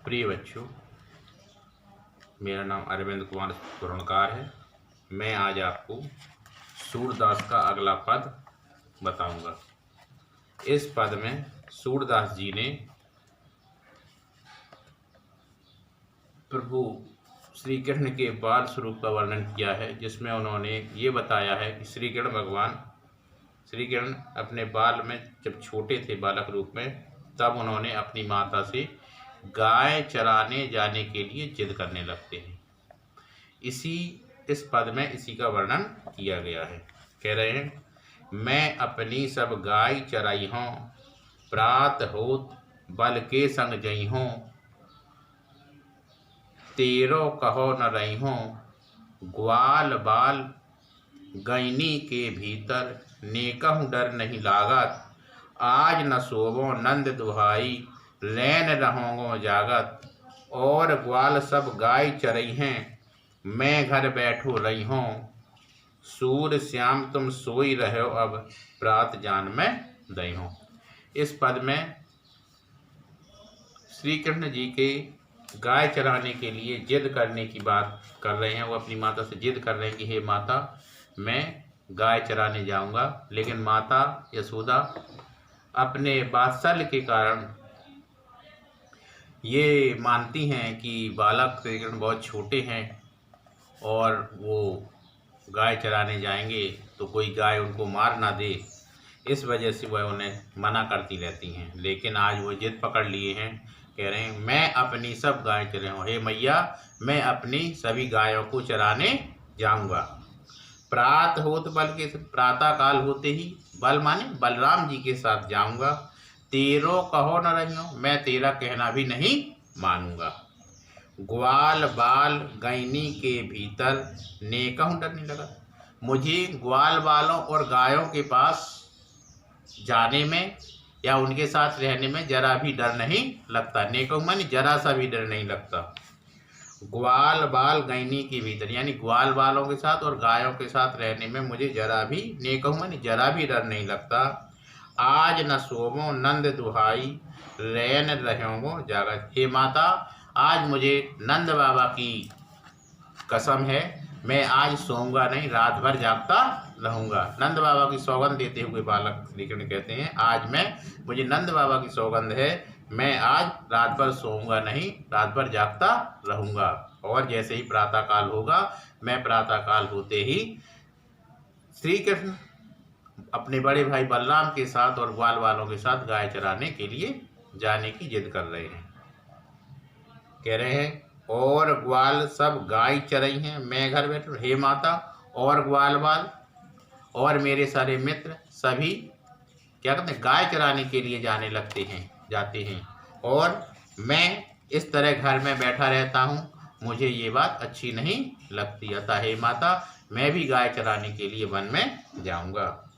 प्रिय बच्चों, मेरा नाम अरविंद कुमार पुरणकार है। मैं आज आपको सूरदास का अगला पद बताऊंगा। इस पद में सूरदास जी ने प्रभु श्री कृष्ण के बाल स्वरूप का वर्णन किया है, जिसमें उन्होंने ये बताया है कि श्री कृष्ण अपने बाल में जब छोटे थे, बालक रूप में, तब उन्होंने अपनी माता से गाय चराने जाने के लिए जिद करने लगते हैं। इस पद में इसी का वर्णन किया गया है। कह रहे हैं, मैं अपनी सब गाय चराई हूँ, प्रात होत बल के संग जई हूँ, तेरो कहो न रही हूँ, ग्वाल बाल गैनी के भीतर, नेकहु डर नहीं लागत, आज न सोवो नंद दुहाई, लैन रहोगो जागत, और ग्वाल सब गाय चरई हैं, मैं घर बैठो रही हूँ, सूर श्याम तुम सोई रहो अब, प्रात जान में दई हूँ। इस पद में श्री कृष्ण जी के गाय चराने के लिए जिद करने की बात कर रहे हैं। वो अपनी माता से जिद कर रहे हैं कि हे माता, मैं गाय चराने जाऊंगा। लेकिन माता यशोदा अपने वात्सल्य के कारण ये मानती हैं कि बालक श्री कृष्ण बहुत छोटे हैं और वो गाय चराने जाएंगे तो कोई गाय उनको मार ना दे। इस वजह से वह उन्हें मना करती रहती हैं। लेकिन आज वो जिद पकड़ लिए हैं। कह रहे हैं, मैं अपनी सब गाय चराऊँ, हे मैया, मैं अपनी सभी गायों को चराने जाऊंगा। प्रात होत बल के, प्रातः काल होते ही, बल माने बलराम जी के साथ जाऊंगा, तेरो कहो न रहियो, मैं तेरा कहना भी नहीं मानूंगा, ग्वाल बाल गैनी के भीतर, नेकहु डर नहीं लगा। मुझे ग्वाल बालों और गायों के पास जाने में या उनके साथ रहने में जरा भी डर नहीं लगता। नेकहु माने जरा सा भी डर नहीं लगता। ग्वाल बाल गैनी के भीतर यानी ग्वाल बालों के साथ और गायों के साथ रहने में मुझे जरा भी, नेकहु माने जरा भी डर नहीं लगता। आज न सोवो नंद दुहाई, लैन रहोगो जागत। हे माता, आज मुझे नंद बाबा की कसम है, मैं आज सोऊंगा नहीं, रात भर जागता रहूंगा। नंद बाबा की सौगंध देते हुए बालक श्री कृष्ण कहते हैं, आज मुझे नंद बाबा की सौगंध है, मैं आज रात भर सोऊंगा नहीं, रात भर जागता रहूंगा। और जैसे ही प्रातःकाल होगा, मैं प्रातःकाल होते ही श्री कृष्ण अपने बड़े भाई बलराम के साथ और ग्वाल वालों के साथ गाय चराने के लिए जाने की जिद कर रहे हैं। कह रहे हैं, और ग्वाल सब गाय चरई हैं, मैं घर बैठो। हे माता, और ग्वाल बाल और मेरे सारे मित्र सभी क्या कहते हैं, गाय चराने के लिए जाते हैं और मैं इस तरह घर में बैठा रहता हूँ, मुझे ये बात अच्छी नहीं लगती। अतः हे माता, मैं भी गाय चराने के लिए वन में जाऊंगा।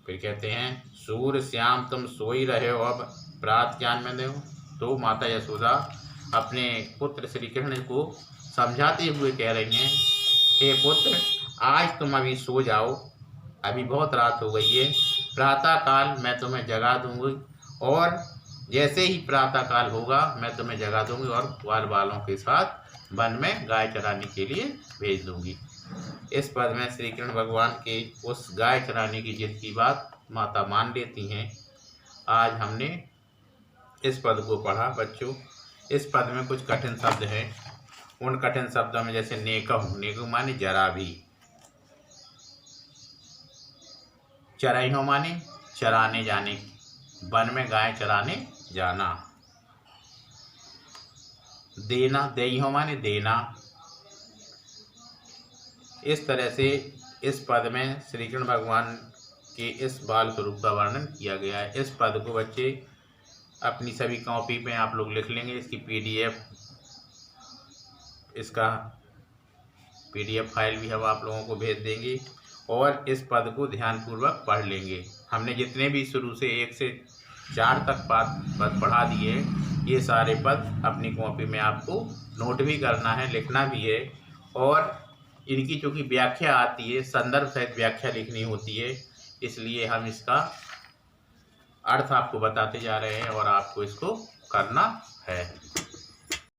फिर कहते हैं, सूर श्याम तुम सोई रहे हो अब, प्रात ज्ञान में दो। तो माता यशोदा अपने पुत्र श्री कृष्ण को समझाते हुए कह रही हैं, हे पुत्र, आज तुम अभी सो जाओ, अभी बहुत रात हो गई है, प्रातःकाल मैं तुम्हें जगा दूंगी, और जैसे ही प्रातःकाल होगा मैं तुम्हें जगा दूंगी और ग्वाल बालों के साथ वन में गाय चराने के लिए भेज दूंगी। इस पद में श्री कृष्ण भगवान के उस गाय चराने की जिद की बात माता मान लेती हैं। आज हमने इस पद को पढ़ा बच्चों। इस पद में कुछ कठिन शब्द हैं। उन कठिन शब्दों में जैसे नेकहु माने जरा भी, चराई हो माने चराने जाने, वन में गाय चराने जाना, देना, देई हो माने देना। इस तरह से इस पद में श्री कृष्ण भगवान के इस बाल स्वरूप का वर्णन किया गया है। इस पद को बच्चे अपनी सभी कॉपी पे आप लोग लिख लेंगे। इसका पीडीएफ फाइल भी हम आप लोगों को भेज देंगे और इस पद को ध्यानपूर्वक पढ़ लेंगे। हमने जितने भी शुरू से 1 से 4 तक पद पढ़ा दिए, ये सारे पद अपनी कॉपी में आपको नोट भी करना है, लिखना भी है, और इनकी चूँकि व्याख्या आती है, संदर्भ सहित व्याख्या लिखनी होती है, इसलिए हम इसका अर्थ आपको बताते जा रहे हैं और आपको इसको करना है।